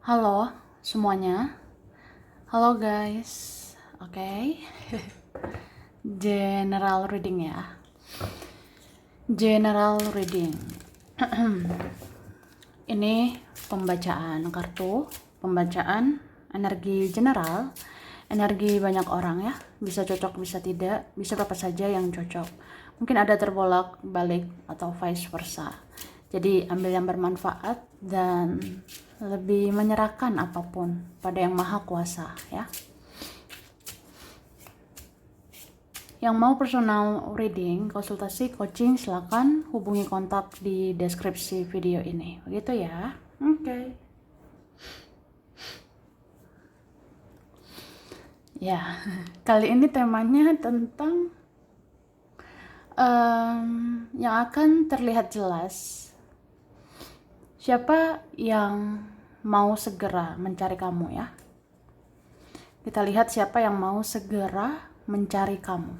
Halo semuanya, halo guys, oke. General reading ya, general reading. Ini pembacaan kartu, pembacaan energi general, energi banyak orang ya, bisa cocok bisa tidak, bisa apa saja yang cocok. Mungkin ada terbolak balik atau vice versa. Jadi ambil yang bermanfaat dan lebih menyerahkan apapun pada yang maha kuasa ya. Yang mau personal reading, konsultasi, coaching, silakan hubungi kontak di deskripsi video ini. Begitu ya. Oke. Ya, kali ini temanya tentang yang akan terlihat jelas. Siapa yang mau segera mencari kamu ya? Kita lihat siapa yang mau segera mencari kamu.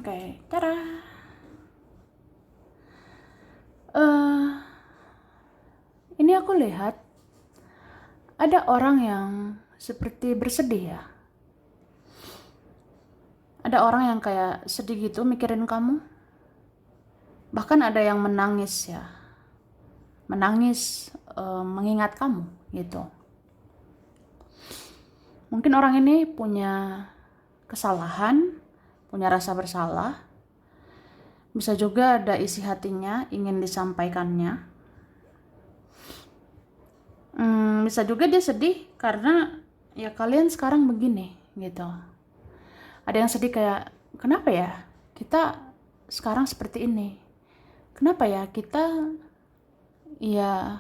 Oke, cara. Ini aku lihat ada orang yang seperti bersedih ya. Ada orang yang kayak sedih gitu mikirin kamu. Bahkan ada yang menangis ya. Menangis mengingat kamu gitu. Mungkin orang ini punya kesalahan, punya rasa bersalah. Bisa juga ada isi hatinya ingin disampaikannya. Bisa juga dia sedih karena ya kalian sekarang begini gitu. Ada yang sedih kayak, kenapa ya kita sekarang seperti ini? Kenapa ya kita ya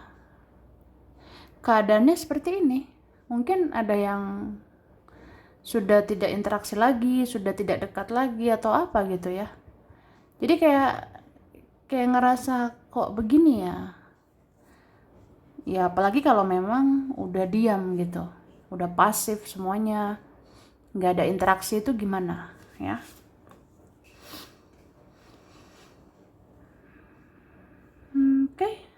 keadaannya seperti ini? Mungkin ada yang sudah tidak interaksi lagi, sudah tidak dekat lagi atau apa gitu ya. Jadi kayak ngerasa kok begini ya. Ya apalagi kalau memang udah diam gitu. Udah pasif semuanya. Nggak ada interaksi itu gimana ya. Oke.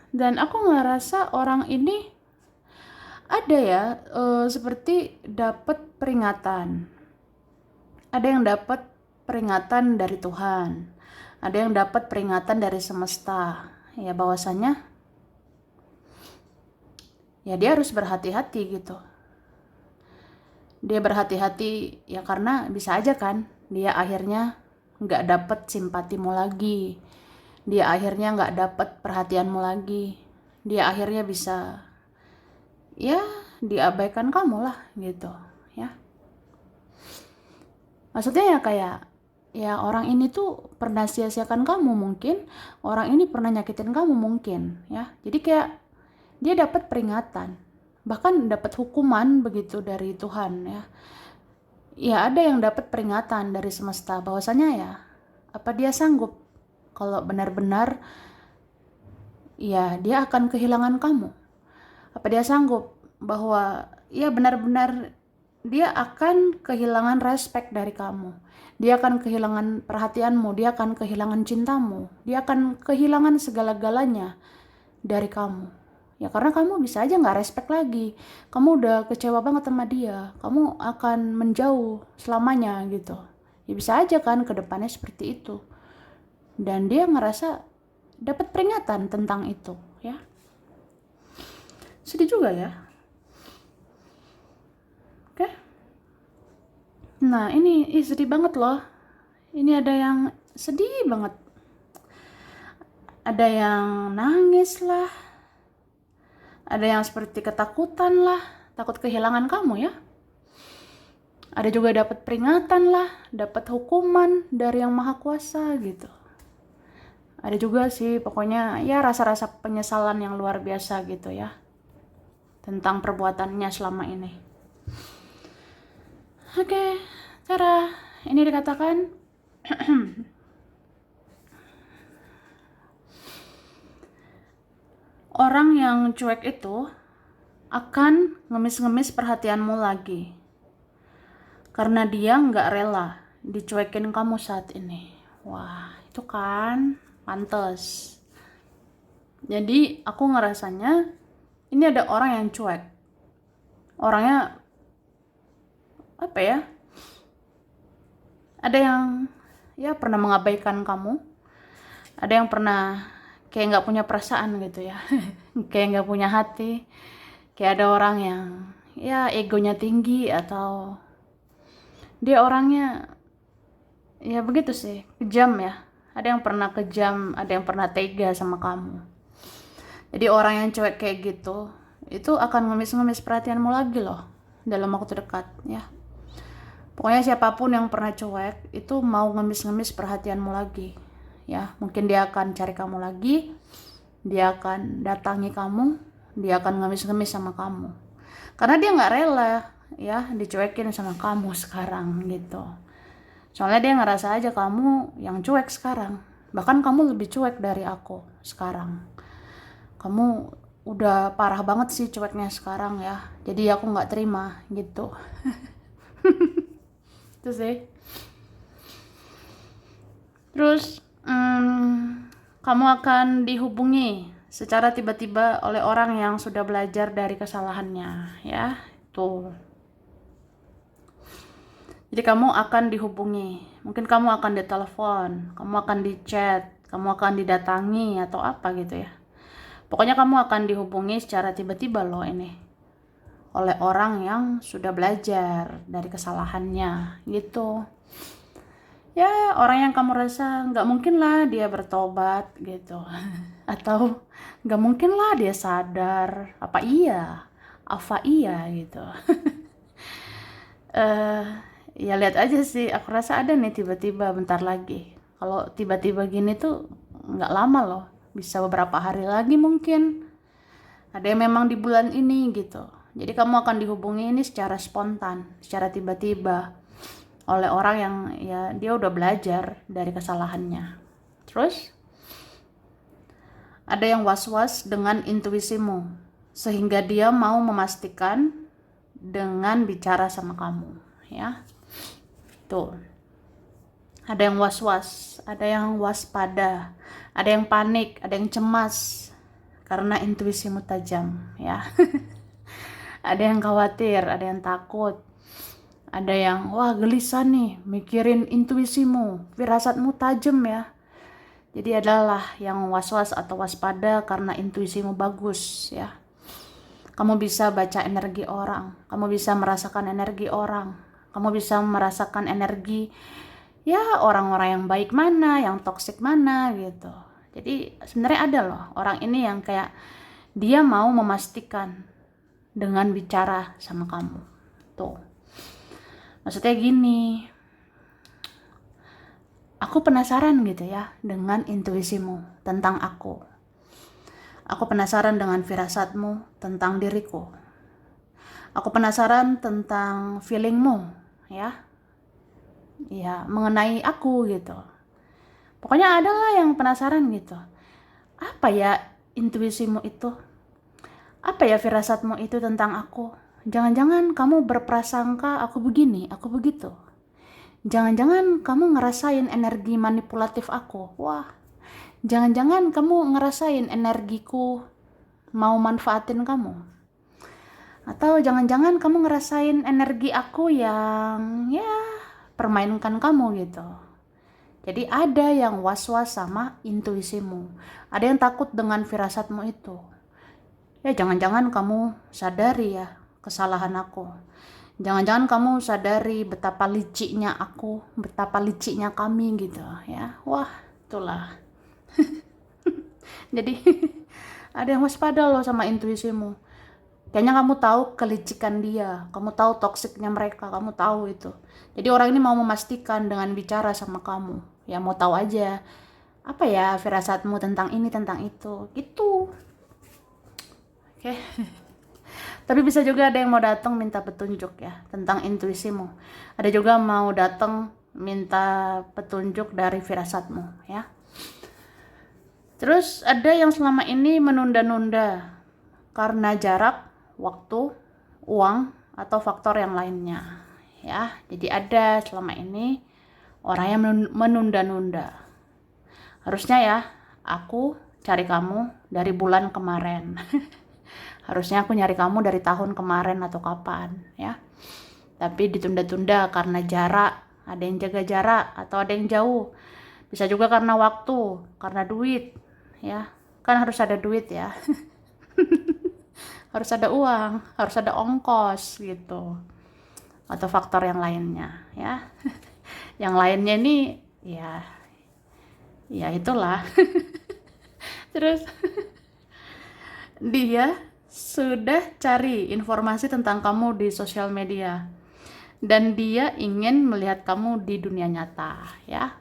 Dan aku ngerasa orang ini ada ya seperti dapat peringatan. Ada yang dapat peringatan dari Tuhan. Ada yang dapat peringatan dari semesta. Ya bahwasanya ya dia harus berhati-hati gitu. Dia berhati-hati ya karena bisa aja kan dia akhirnya nggak dapet simpatimu lagi. Dia akhirnya nggak dapet perhatianmu lagi. Dia akhirnya bisa ya diabaikan kamu lah gitu ya. Maksudnya ya kayak ya orang ini tuh pernah sia-siakan kamu mungkin, orang ini pernah nyakitin kamu mungkin ya. Jadi kayak dia dapat peringatan, bahkan dapat hukuman begitu dari Tuhan ya. Ya ada yang dapat peringatan dari semesta bahwasanya ya apa dia sanggup kalau benar-benar ya dia akan kehilangan kamu. Apa dia sanggup bahwa ya benar-benar dia akan kehilangan respect dari kamu. Dia akan kehilangan perhatianmu, dia akan kehilangan cintamu, dia akan kehilangan segala-galanya dari kamu. Ya karena kamu bisa aja nggak respect lagi. Kamu udah kecewa banget sama dia. Kamu akan menjauh selamanya gitu. Ya bisa aja kan ke depannya seperti itu. Dan dia ngerasa dapat peringatan tentang itu ya. Sedih juga ya. Oke. Nah ini sedih banget loh. Ini ada yang sedih banget. Ada yang nangis lah. Ada yang seperti ketakutan lah. Takut kehilangan kamu ya. Ada juga dapat peringatan lah. Dapat hukuman dari yang maha kuasa gitu. Ada juga sih pokoknya ya rasa-rasa penyesalan yang luar biasa gitu ya. Tentang perbuatannya selama ini. Oke, cara ini dikatakan orang yang cuek itu akan ngemis-ngemis perhatianmu lagi. Karena dia nggak rela dicuekin kamu saat ini. Wah, itu kan pantes. Jadi aku ngerasanya ini ada orang yang cuek. Orangnya apa ya? Ada yang ya pernah mengabaikan kamu. Ada yang pernah kayak nggak punya perasaan gitu ya. Kayak nggak punya hati. Kayak ada orang yang ya egonya tinggi atau dia orangnya ya begitu sih, kejam ya. Ada yang pernah kejam, ada yang pernah tega sama kamu. Jadi orang yang cuek kayak gitu, itu akan ngemis-ngemis perhatianmu lagi loh dalam waktu dekat ya. Pokoknya siapapun yang pernah cuek, itu mau ngemis-ngemis perhatianmu lagi ya. Mungkin dia akan cari kamu lagi, dia akan datangi kamu, dia akan ngemis-ngemis sama kamu. Karena dia nggak rela ya dicuekin sama kamu sekarang gitu. Soalnya dia ngerasa aja kamu yang cuek sekarang. Bahkan kamu lebih cuek dari aku sekarang. Kamu udah parah banget sih cueknya sekarang ya. Jadi aku nggak terima gitu. Itu sih. Terus kamu akan dihubungi secara tiba-tiba oleh orang yang sudah belajar dari kesalahannya ya. Tuh. Jadi kamu akan dihubungi, mungkin kamu akan ditelepon, kamu akan di-chat, kamu akan didatangi atau apa gitu ya. Pokoknya kamu akan dihubungi secara tiba-tiba loh ini oleh orang yang sudah belajar dari kesalahannya gitu. Ya orang yang kamu rasa nggak mungkin lah dia bertobat gitu. Atau nggak mungkin lah dia sadar, apa iya gitu. Ya lihat aja sih, aku rasa ada nih tiba-tiba bentar lagi. Kalau tiba-tiba gini tuh nggak lama loh, bisa beberapa hari lagi mungkin. Ada yang memang di bulan ini gitu. Jadi kamu akan dihubungi ini secara spontan, secara tiba-tiba oleh orang yang ya dia udah belajar dari kesalahannya. Terus ada yang was-was dengan intuisimu, sehingga dia mau memastikan dengan bicara sama kamu ya. Tuh. Ada yang was-was, ada yang waspada, ada yang panik, ada yang cemas karena intuisimu tajam ya. Ada yang khawatir, ada yang takut. Ada yang wah gelisah nih mikirin intuisimu, firasatmu tajam ya. Jadi adalah yang was-was atau waspada karena intuisimu bagus ya. Kamu bisa baca energi orang, kamu bisa merasakan energi orang. Kamu bisa merasakan energi ya orang-orang yang baik mana, yang toksik mana gitu. Jadi sebenarnya ada loh orang ini yang kayak dia mau memastikan dengan bicara sama kamu. Tuh. Maksudnya gini, aku penasaran gitu ya dengan intuisimu tentang aku. Aku penasaran dengan firasatmu tentang diriku. Aku penasaran tentang feelingmu ya mengenai aku gitu. Pokoknya ada lah yang penasaran gitu. Apa ya intuisimu itu? Apa ya firasatmu itu tentang aku? Jangan-jangan kamu berprasangka aku begini, aku begitu. Jangan-jangan kamu ngerasain energi manipulatif aku. Wah, jangan-jangan kamu ngerasain energiku mau manfaatin kamu. Atau jangan-jangan kamu ngerasain energi aku yang ya permainkan kamu gitu. Jadi ada yang was-was sama intuisimu. Ada yang takut dengan firasatmu itu. Ya jangan-jangan kamu sadari ya kesalahan aku. Jangan-jangan kamu sadari betapa liciknya aku, betapa liciknya kami gitu ya. Wah, itulah. Jadi ada yang waspada loh sama intuisimu. Kayaknya kamu tahu kelicikan dia, kamu tahu toksiknya mereka, kamu tahu itu. Jadi orang ini mau memastikan dengan bicara sama kamu. Ya mau tahu aja, apa ya firasatmu tentang ini, tentang itu, gitu. Oke. Tapi bisa juga ada yang mau datang minta petunjuk ya, tentang intuisimu. Ada juga mau datang minta petunjuk dari firasatmu ya. Terus ada yang selama ini menunda-nunda karena jarak, waktu, uang, atau faktor yang lainnya. Ya, jadi ada selama ini orang yang menunda-nunda. Harusnya ya, aku cari kamu dari bulan kemarin. Harusnya aku nyari kamu dari tahun kemarin atau kapan, ya. Tapi ditunda-tunda karena jarak, ada yang jaga jarak atau ada yang jauh. Bisa juga karena waktu, karena duit, ya. Kan harus ada duit ya. Harus ada uang, harus ada ongkos gitu. Atau faktor yang lainnya, ya. Yang lainnya ini ya itulah. Terus dia sudah cari informasi tentang kamu di sosial media dan dia ingin melihat kamu di dunia nyata, ya.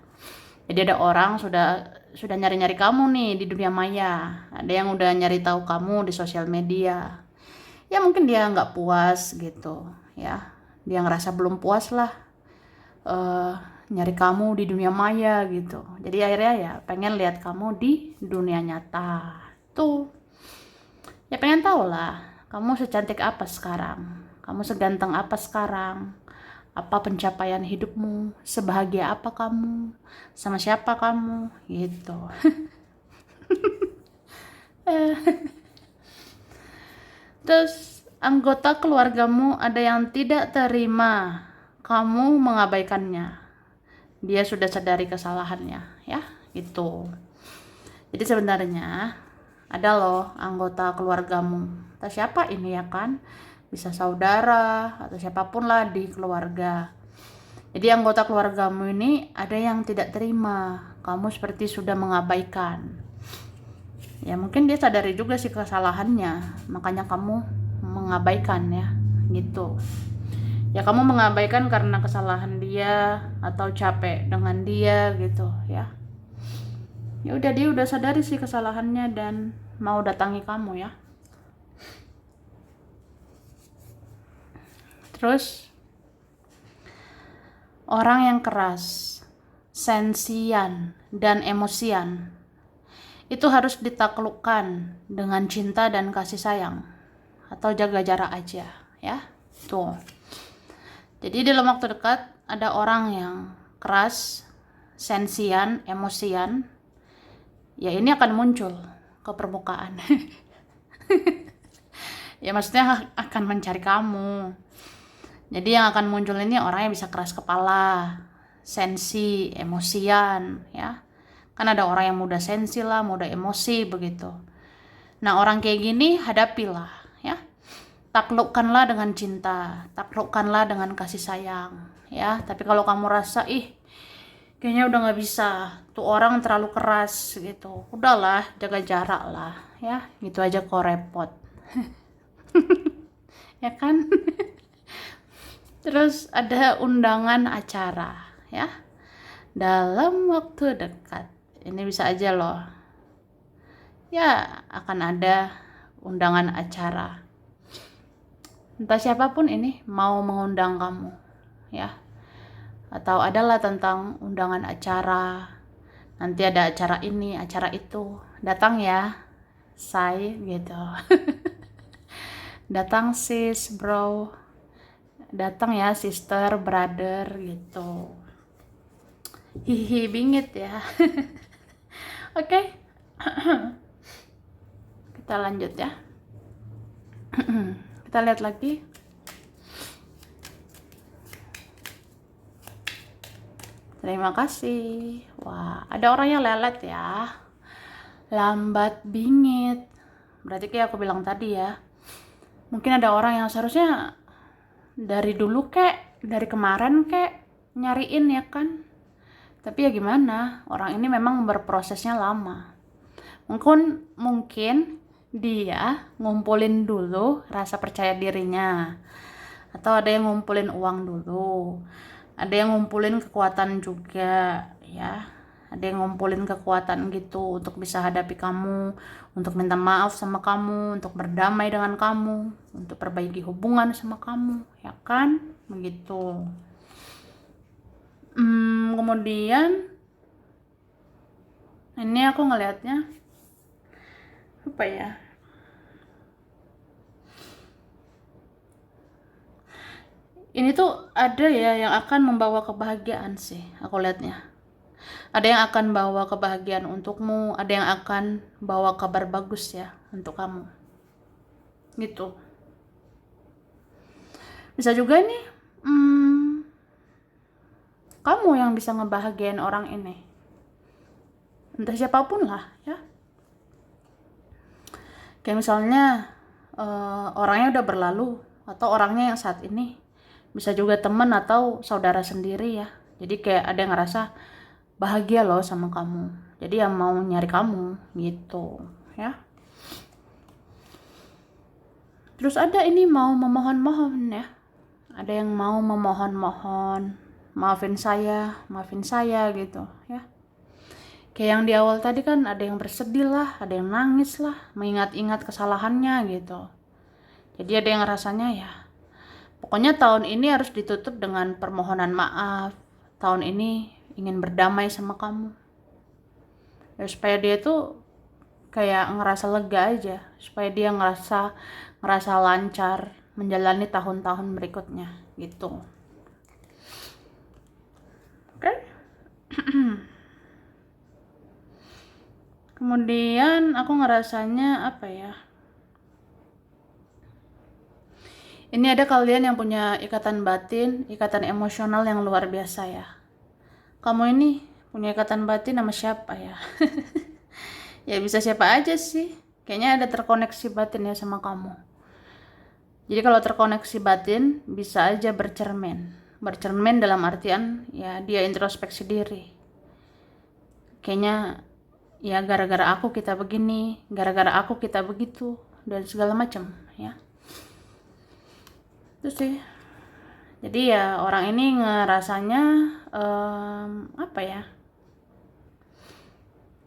Jadi ada orang sudah nyari-nyari kamu nih di dunia maya, ada yang udah nyari tahu kamu di sosial media. Ya mungkin dia nggak puas gitu, ya. Dia ngerasa belum puas lah eh, nyari kamu di dunia maya gitu. Jadi akhirnya ya pengen lihat kamu di dunia nyata. Tuh. Ya pengen tahu lah, kamu secantik apa sekarang? Kamu seganteng apa sekarang? Apa pencapaian hidupmu? Sebahagia apa kamu? Sama siapa kamu? Gitu. Terus anggota keluargamu ada yang tidak terima kamu mengabaikannya. Dia sudah sadari kesalahannya, ya, gitu. Jadi sebenarnya ada loh anggota keluargamu. Entah siapa ini ya kan? Bisa saudara atau siapapun lah di keluarga. Jadi anggota keluargamu ini ada yang tidak terima kamu seperti sudah mengabaikan. Ya mungkin dia sadari juga sih kesalahannya, makanya kamu mengabaikan ya, gitu. Ya kamu mengabaikan karena kesalahan dia atau capek dengan dia gitu ya. Ya udah dia udah sadari sih kesalahannya dan mau datangi kamu ya. Terus orang yang keras, sensian, dan emosian itu harus ditaklukkan dengan cinta dan kasih sayang atau jaga jarak aja ya. Tuh. Jadi dalam waktu dekat ada orang yang keras, sensian, emosian. Ya ini akan muncul ke permukaan. Ya maksudnya akan mencari kamu. Jadi yang akan muncul ini orang yang bisa keras kepala, sensi, emosian, ya. Kan ada orang yang mudah sensi lah, mudah emosi begitu. Nah orang kayak gini hadapilah, ya. Taklukkanlah dengan cinta, taklukkanlah dengan kasih sayang, ya. Tapi kalau kamu rasa, kayaknya udah nggak bisa, tuh orang terlalu keras gitu. Udahlah, jaga jarak lah, ya. Gitu aja kok repot, ya kan? Terus ada undangan acara, ya. Dalam waktu dekat. Ini bisa aja loh. Ya, akan ada undangan acara. Entah siapapun ini mau mengundang kamu, ya. Atau adalah tentang undangan acara. Nanti ada acara ini, acara itu. Datang ya, say gitu. Datang sis, bro. Datang ya, sister, brother gitu. Hihi, bingit ya. Oke. Kita lanjut ya. Kita lihat lagi. Terima kasih. Wah, ada orang yang lelet ya. Lambat bingit. Berarti kayak aku bilang tadi ya. Mungkin ada orang yang seharusnya dari dulu dari kemarin nyariin ya kan. Tapi ya gimana? Orang ini memang berprosesnya lama. Mungkin dia ngumpulin dulu rasa percaya dirinya. Atau ada yang ngumpulin uang dulu. Ada yang ngumpulin kekuatan juga, ya. Ada yang ngumpulin kekuatan gitu untuk bisa hadapi kamu, untuk minta maaf sama kamu, untuk berdamai dengan kamu, untuk perbaiki hubungan sama kamu, ya kan? Begitu. Kemudian ini aku ngelihatnya apa ya? Ini tuh ada ya yang akan membawa kebahagiaan sih, aku lihatnya. Ada yang akan bawa kebahagiaan untukmu, ada yang akan bawa kabar bagus ya untuk kamu. Gitu. Bisa juga nih, kamu yang bisa ngebahagiain orang ini. Entah siapapun lah ya. Kayak misalnya orangnya udah berlalu atau orangnya yang saat ini, bisa juga teman atau saudara sendiri ya. Jadi kayak ada yang ngerasa bahagia loh sama kamu, jadi yang mau nyari kamu gitu ya. Terus ada ini mau memohon-mohon ya, ada yang mau memohon-mohon, maafin saya gitu ya. Kayak yang di awal tadi kan ada yang bersedih lah, ada yang nangis lah, mengingat-ingat kesalahannya gitu. Jadi ada yang rasanya ya, pokoknya tahun ini harus ditutup dengan permohonan maaf. Tahun ini ingin berdamai sama kamu. Ya, supaya dia tuh kayak ngerasa lega aja, supaya dia ngerasa lancar menjalani tahun-tahun berikutnya gitu. Oke. Kemudian aku ngerasanya apa ya? Ini ada kalian yang punya ikatan batin, ikatan emosional yang luar biasa ya. Kamu ini punya ikatan batin sama siapa ya? Ya bisa siapa aja sih. Kayaknya ada terkoneksi batin ya sama kamu. Jadi kalau terkoneksi batin bisa aja bercermin. Bercermin dalam artian ya dia introspeksi diri. Kayaknya ya gara-gara aku kita begini, gara-gara aku kita begitu, dan segala macam ya. Itu sih. Jadi ya orang ini ngerasanya apa ya?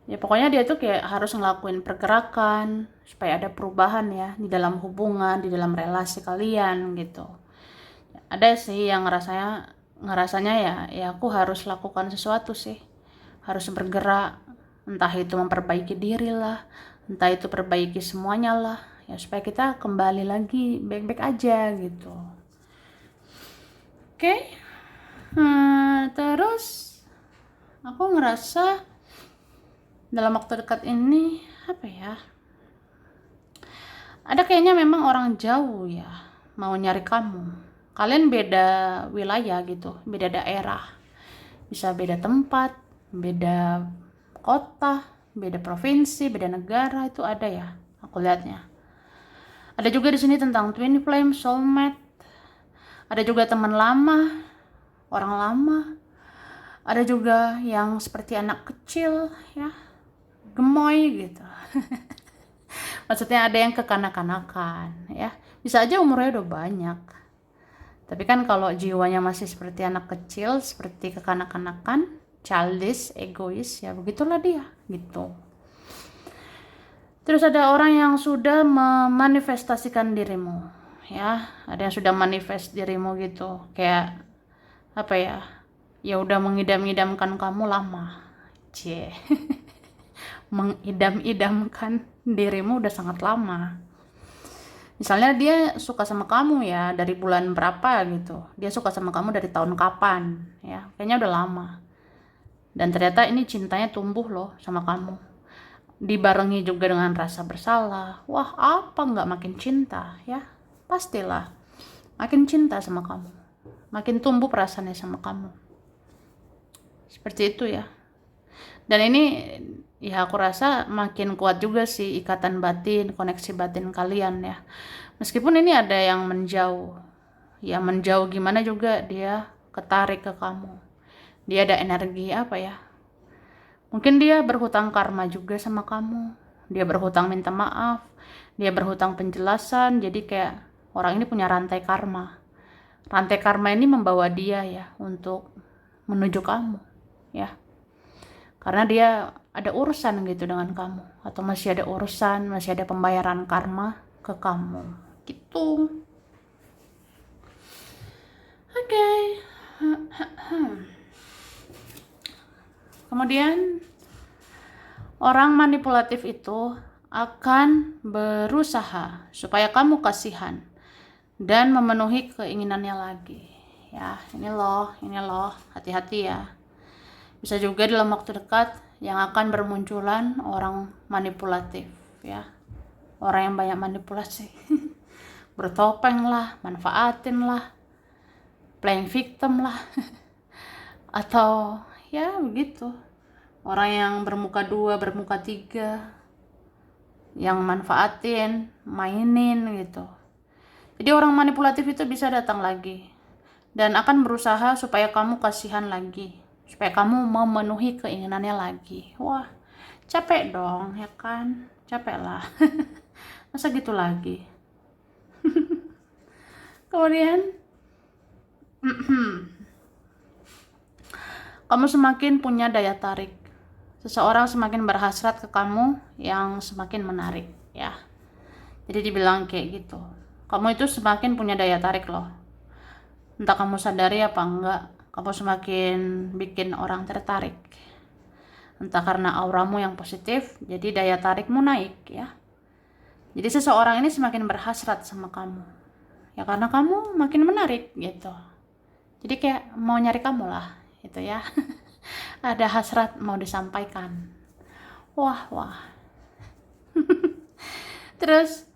Ya pokoknya dia tuh kayak harus ngelakuin pergerakan supaya ada perubahan ya di dalam hubungan, di dalam relasi kalian gitu. Ada sih yang ngerasanya ya aku harus lakukan sesuatu sih. Harus bergerak, entah itu memperbaiki diri lah, entah itu perbaiki semuanya lah, ya supaya kita kembali lagi baik-baik aja gitu. Oke. Terus aku ngerasa dalam waktu dekat ini apa ya, ada kayaknya memang orang jauh ya mau nyari kamu. Kalian beda wilayah gitu, beda daerah, bisa beda tempat, beda kota, beda provinsi, beda negara, itu ada ya aku lihatnya. Ada juga di sini tentang twin flame, soulmate. Ada juga teman lama, orang lama. Ada juga yang seperti anak kecil ya, gemoy gitu. Maksudnya ada yang kekanak-kanakan ya. Bisa aja umurnya udah banyak. Tapi kan kalau jiwanya masih seperti anak kecil, seperti kekanak-kanakan, childish, egois, ya begitulah dia gitu. Terus ada orang yang sudah memanifestasikan dirimu ya, ada yang sudah manifest dirimu gitu, kayak apa ya, ya udah mengidam-idamkan kamu lama. Cie. Mengidam-idamkan dirimu udah sangat lama. Misalnya dia suka sama kamu ya dari bulan berapa gitu, dia suka sama kamu dari tahun kapan ya, kayaknya udah lama. Dan ternyata ini cintanya tumbuh loh sama kamu, dibarengi juga dengan rasa bersalah. Wah, apa nggak makin cinta ya? Pastilah makin cinta sama kamu, makin tumbuh perasaannya sama kamu. Seperti itu ya. Dan ini ya aku rasa makin kuat juga sih ikatan batin, koneksi batin kalian ya. Meskipun ini ada yang menjauh. Ya menjauh gimana juga dia ketarik ke kamu. Dia ada energi apa ya? Mungkin dia berhutang karma juga sama kamu. Dia berhutang minta maaf. Dia berhutang penjelasan. Jadi kayak orang ini punya rantai karma. Rantai karma ini membawa dia ya untuk menuju kamu ya. Karena dia ada urusan gitu dengan kamu, atau masih ada urusan, masih ada pembayaran karma ke kamu gitu. Oke. Kemudian orang manipulatif itu akan berusaha supaya kamu kasihan dan memenuhi keinginannya lagi. Ya, ini loh, hati-hati ya. Bisa juga dalam waktu dekat yang akan bermunculan orang manipulatif ya. Orang yang banyak manipulasi. Bertopeng lah, manfaatin lah, playing victim lah. Atau ya begitu. Orang yang bermuka dua, bermuka tiga, yang manfaatin, mainin gitu. Jadi orang manipulatif itu bisa datang lagi dan akan berusaha supaya kamu kasihan lagi, supaya kamu memenuhi keinginannya lagi. Wah, capek dong ya kan? Capek lah. Masa gitu lagi. Kemudian kamu semakin punya daya tarik. Seseorang semakin berhasrat ke kamu yang semakin menarik ya. Jadi dibilang kayak gitu. Kamu itu semakin punya daya tarik loh. Entah kamu sadari apa enggak, kamu semakin bikin orang tertarik. Entah karena auramu yang positif, jadi daya tarikmu naik ya. Jadi seseorang ini semakin berhasrat sama kamu. Ya karena kamu makin menarik gitu. Jadi kayak mau nyari kamu lah gitu ya. Ada hasrat mau disampaikan. Wah. Terus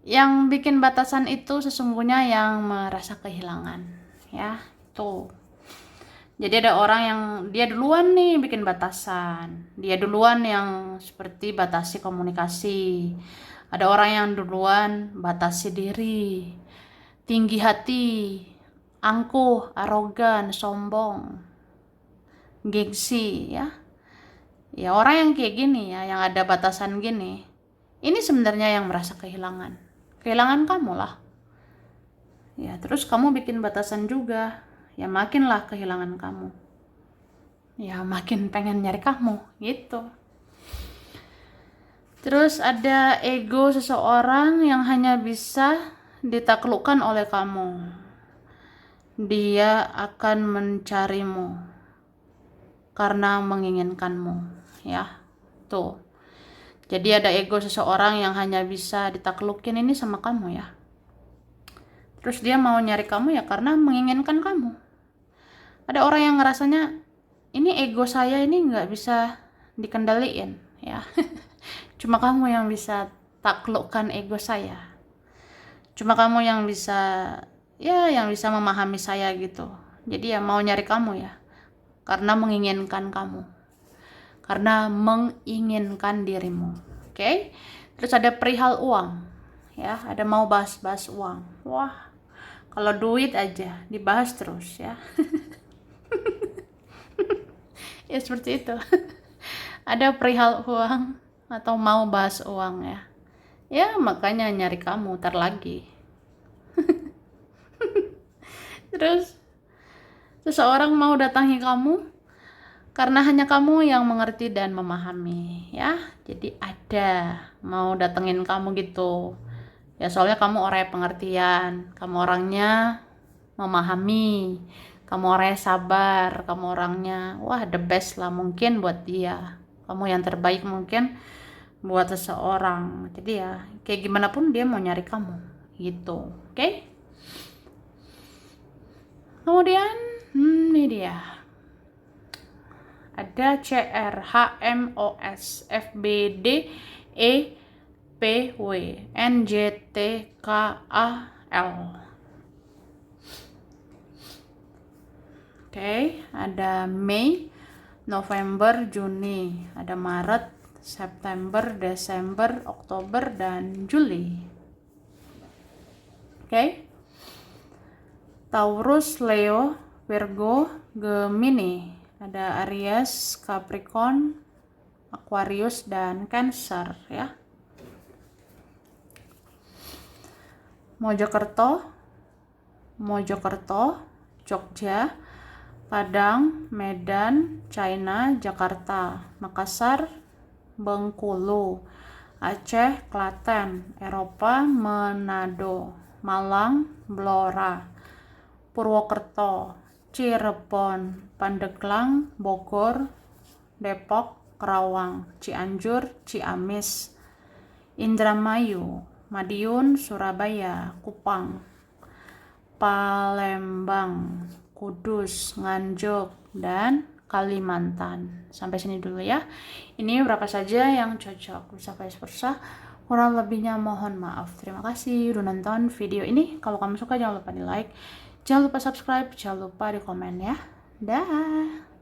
yang bikin batasan itu sesungguhnya yang merasa kehilangan ya. Tuh. Jadi ada orang yang dia duluan nih bikin batasan. Dia duluan yang seperti batasi komunikasi. Ada orang yang duluan batasi diri. Tinggi hati, angkuh, arogan, sombong, gengsi ya. Ya orang yang kayak gini ya, yang ada batasan gini, ini sebenarnya yang merasa kehilangan. Kehilangan kamu lah. Ya terus kamu bikin batasan juga, ya makinlah kehilangan kamu. Ya makin pengen nyari kamu gitu. Terus ada ego seseorang yang hanya bisa ditaklukkan oleh kamu. Dia akan mencarimu karena menginginkanmu ya. Tuh. Jadi ada ego seseorang yang hanya bisa ditaklukin ini sama kamu ya. Terus dia mau nyari kamu ya karena menginginkan kamu. Ada orang yang ngerasanya ini ego saya ini nggak bisa dikendaliin ya. Cuma kamu yang bisa taklukkan ego saya. Cuma kamu yang bisa memahami saya gitu. Jadi ya mau nyari kamu ya. Karena menginginkan kamu. Karena menginginkan dirimu. Oke? Terus ada perihal uang. Ya, ada mau bahas-bahas uang. Wah. Kalau duit aja dibahas terus ya. Ya seperti itu. Ada perihal uang atau mau bahas uang ya. Ya, makanya nyari kamu ntar lagi. Terus seseorang mau datangi kamu karena hanya kamu yang mengerti dan memahami ya. Jadi ada mau datengin kamu gitu ya, soalnya kamu orangnya pengertian, kamu orangnya memahami, kamu orangnya sabar, kamu orangnya the best lah mungkin buat dia, kamu yang terbaik mungkin buat seseorang. Jadi ya kayak gimana pun dia mau nyari kamu gitu. Oke? Kemudian ini dia ada CRHMOS FBD EPW NJTKAL. Oke, ada Mei, November, Juni, ada Maret, September, Desember, Oktober, dan Juli. Oke. Taurus, Leo, Virgo, Gemini. Ada Aries, Capricorn, Aquarius, dan Cancer ya. Mojokerto, Jogja, Padang, Medan, China, Jakarta, Makassar, Bengkulu, Aceh, Klaten, Eropa, Manado, Malang, Blora, Purwokerto, Cirebon, Pandeglang, Bogor, Depok, Kerawang, Cianjur, Ciamis, Indramayu, Madiun, Surabaya, Kupang, Palembang, Kudus, Nganjuk, dan Kalimantan. Sampai sini dulu ya. Ini berapa saja yang cocok, bisa vice versa. Kurang lebihnya mohon maaf. Terima kasih udah nonton video ini. Kalau kamu suka jangan lupa di like, jangan lupa subscribe, jangan lupa di komen ya. Dah.